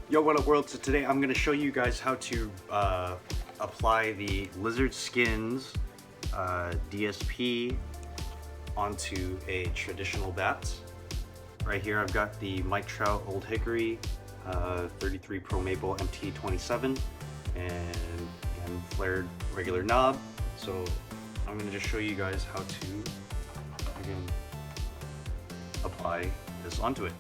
Yo, what up world? So today I'm going to show you guys how to apply the Lizard Skins DSP onto a traditional bat. Right here I've got the Mike Trout Old Hickory 33 Pro Maple MT27 and flared regular knob. So I'm going to just show you guys how to again apply this onto it.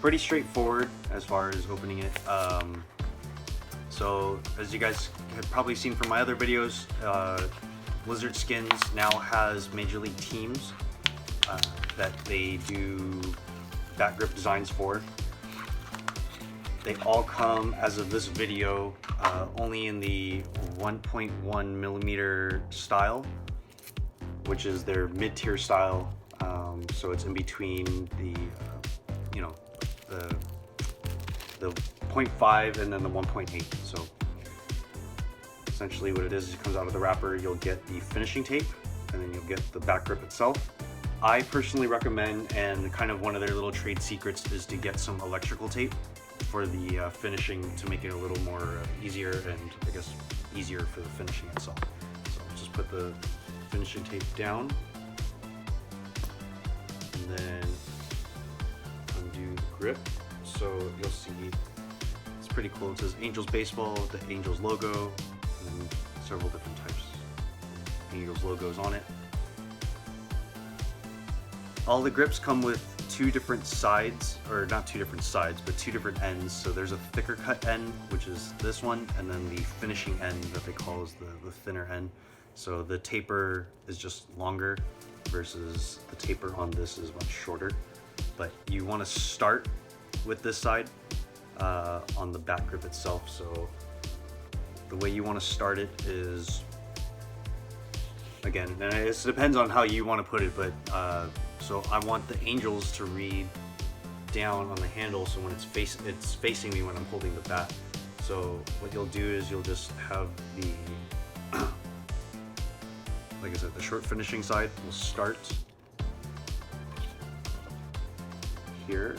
Pretty straightforward as far as opening it. So as you guys have probably seen from my other videos, Lizard Skins now has Major League teams that they do bat grip designs for. They all come, as of this video, only in the 1.1 millimeter style, which is their mid-tier style. So it's in between the the 0.5 and then the 1.8. So essentially what it is, it comes out of the wrapper, you'll get the finishing tape and then you'll get the back grip itself. I personally recommend, and kind of one of their little trade secrets, is to get some electrical tape for the finishing to make it a little more easier, and I guess easier for the finishing itself. So just put the finishing tape down and then undo the grip. So you'll see it's pretty cool. It says Angels Baseball, the Angels logo, and several different types of Angels logos on it. All the grips come with two different sides, or not two different sides, but two different ends. So there's a thicker cut end, which is this one, and then the finishing end that they call is the thinner end. So the taper is just longer versus the taper on this is much shorter. But you want to start with this side on the bat grip itself. So the way you want to start it is, again, and it depends on how you want to put it, but so I want the Angels to read down on the handle, so when it's facing me when I'm holding the bat. So what you'll do is you'll just have the like I said, the short finishing side will start here,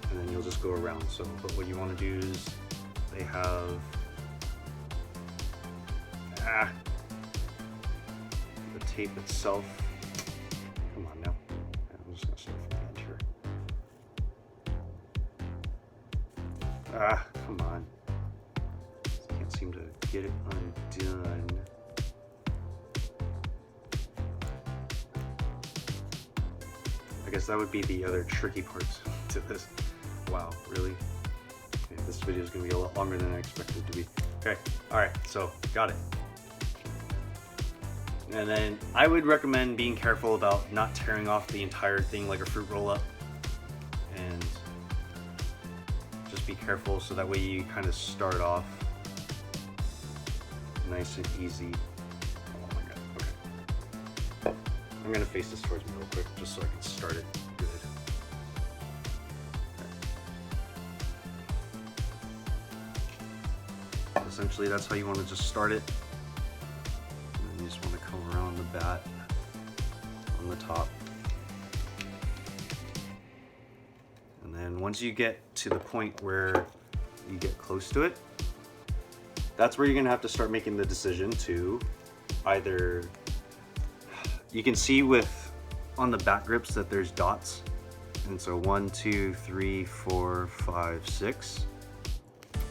and then you'll just go around. So, but what you want to do is they have the tape itself. Come on now. I'm just gonna start from the end here. Come on. Can't seem to get it undone. I guess that would be the other tricky parts to this. Wow, really? Okay, this video is going to be a lot longer than I expected it to be. Okay, alright, so got it. And then I would recommend being careful about not tearing off the entire thing like a fruit roll-up. And just be careful so that way you kind of start off nice and easy. Oh my god, okay. I'm going to face this towards me real quick just so I can start it good. Okay. Essentially that's how you want to just start it. And then you just want to come around the bat on the top. And then once you get to the point where you get close to it, that's where you're going to have to start making the decision to either, you can see on the bat grips that there's dots, and so 1, 2, 3, 4, 5, 6.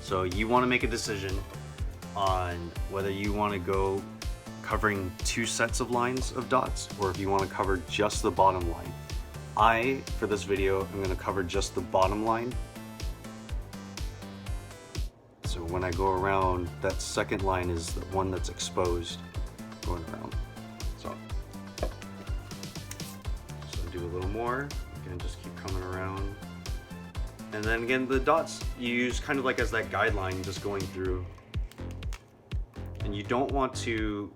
So you want to make a decision on whether you want to go covering 2 sets of lines of dots, or if you want to cover just the bottom line. For this video, I'm going to cover just the bottom line. So when I go around, that second line is the one that's exposed going around. So do a little more, again, just keep coming around. And then again, the dots you use kind of like as that guideline, just going through. And you don't want to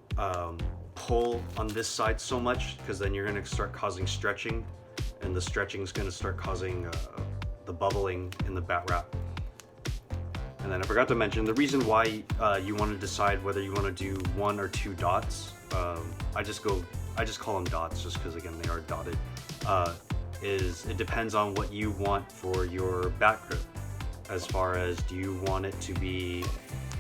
pull on this side so much, because then you're going to start causing stretching, and the stretching is going to start causing the bubbling in the bat wrap. And then I forgot to mention, the reason why you want to decide whether you want to do 1 or 2 dots, I just call them dots just because, again, they are dotted, is it depends on what you want for your bat grip. as far as, do you want it to be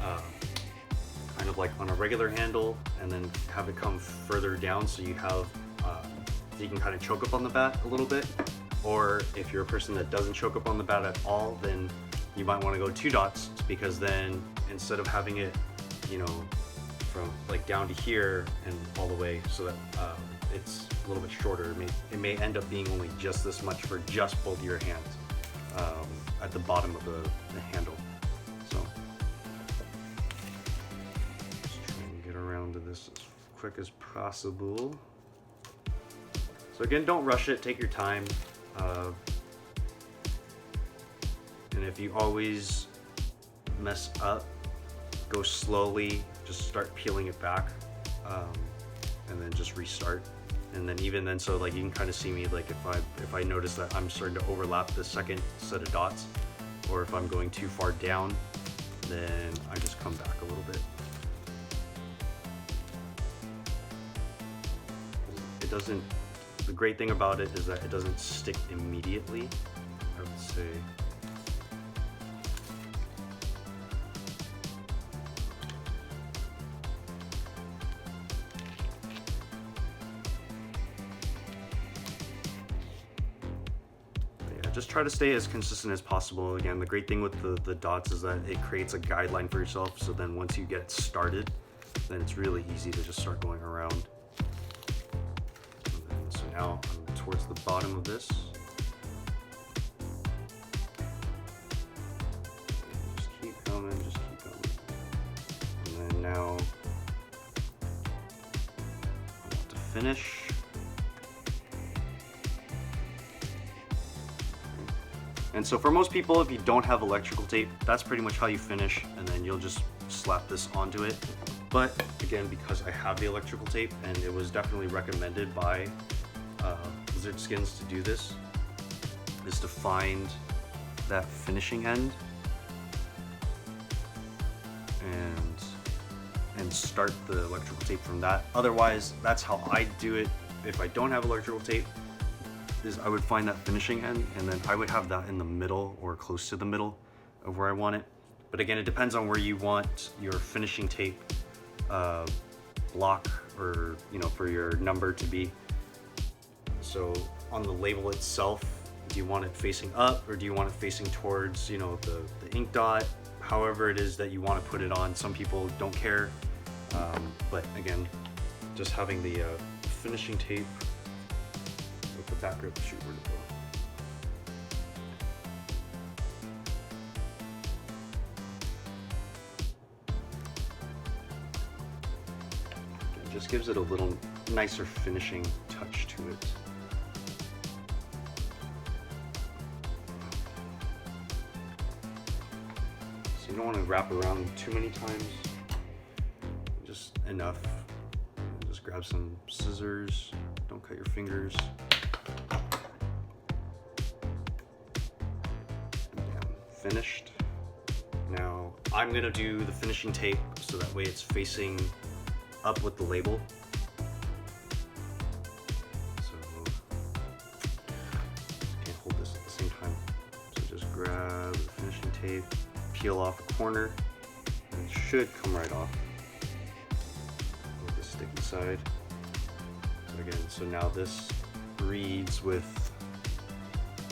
kind of like on a regular handle and then have it come further down so you have so you can kind of choke up on the bat a little bit, or if you're a person that doesn't choke up on the bat at all, then you might want to go 2 dots, because then instead of having it, you know, from like down to here and all the way, so that it's a little bit shorter. It may end up being only just this much for just both of your hands at the bottom of the handle. So just try and get around to this as quick as possible. So again, don't rush it, take your time. And if you always mess up, go slowly, just start peeling it back, and then just restart. And then even then, so like you can kind of see me, like if I notice that I'm starting to overlap the second set of dots, or if I'm going too far down, then I just come back a little bit. It doesn't, the great thing about it is that it doesn't stick immediately, I would say. Just try to stay as consistent as possible. Again, the great thing with the dots is that it creates a guideline for yourself, so then once you get started, then it's really easy to just start going around. And then, so now I'm towards the bottom of this. Just keep coming, just keep coming. And then now I want to finish. And so for most people, if you don't have electrical tape, that's pretty much how you finish, and then you'll just slap this onto it. But again, because I have the electrical tape, and it was definitely recommended by Lizard Skins to do this, is to find that finishing end and start the electrical tape from that. Otherwise, that's how I do it if I don't have electrical tape. Is I would find that finishing end, and then I would have that in the middle or close to the middle of where I want it. But again, it depends on where you want your finishing tape block, or for your number to be. So on the label itself, do you want it facing up, or do you want it facing towards the ink dot? However it is that you want to put it on. Some people don't care, but again, just having the finishing tape with the back grip, shoot, where'd it go? It just gives it a little nicer finishing touch to it. So you don't want to wrap around too many times, just enough. Just grab some scissors, don't cut your fingers. Finished. Now I'm gonna do the finishing tape so that way it's facing up with the label. So can't hold this at the same time. So just grab the finishing tape, peel off a corner, and it should come right off with the sticky side. So again, so now this reads with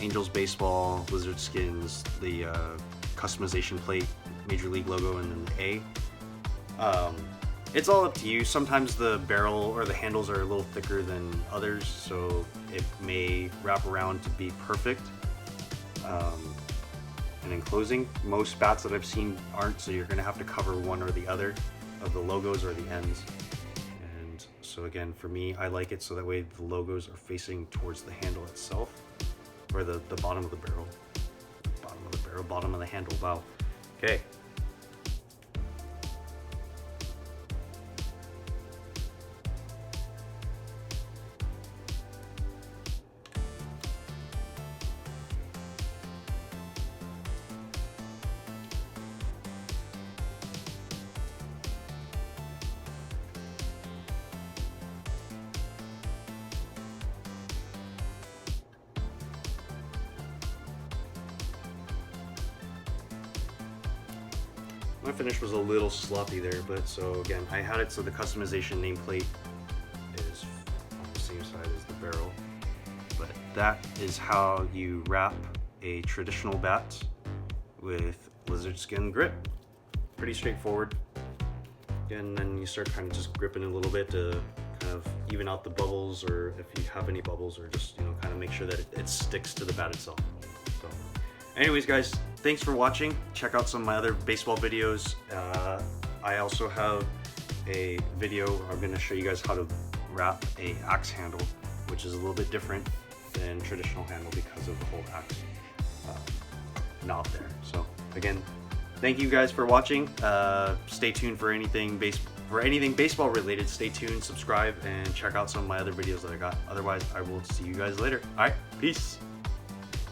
Angels Baseball, Lizard Skins, the customization plate, Major League logo, and then the A. It's all up to you. Sometimes the barrel or the handles are a little thicker than others, so it may wrap around to be perfect. And in closing, most bats that I've seen aren't, so you're going to have to cover one or the other of the logos or the ends. And so again, for me, I like it so that way the logos are facing towards the handle itself. Or the bottom of the barrel. Bottom of the handle, wow. Okay. My finish was a little sloppy there, but so again, I had it so the customization nameplate is on the same side as the barrel. But that is how you wrap a traditional bat with lizard skin grip. Pretty straightforward. And then you start kind of just gripping a little bit to kind of even out the bubbles, or if you have any bubbles, or just, you know, kind of make sure that it sticks to the bat itself. So anyways guys, thanks for watching. Check out some of my other baseball videos. I also have a video where I'm going to show you guys how to wrap a axe handle, which is a little bit different than traditional handle because of the whole axe knob there. So again, thank you guys for watching. Stay tuned for anything baseball related. Stay tuned, subscribe, and check out some of my other videos that I got. Otherwise, I will see you guys later. All right, peace.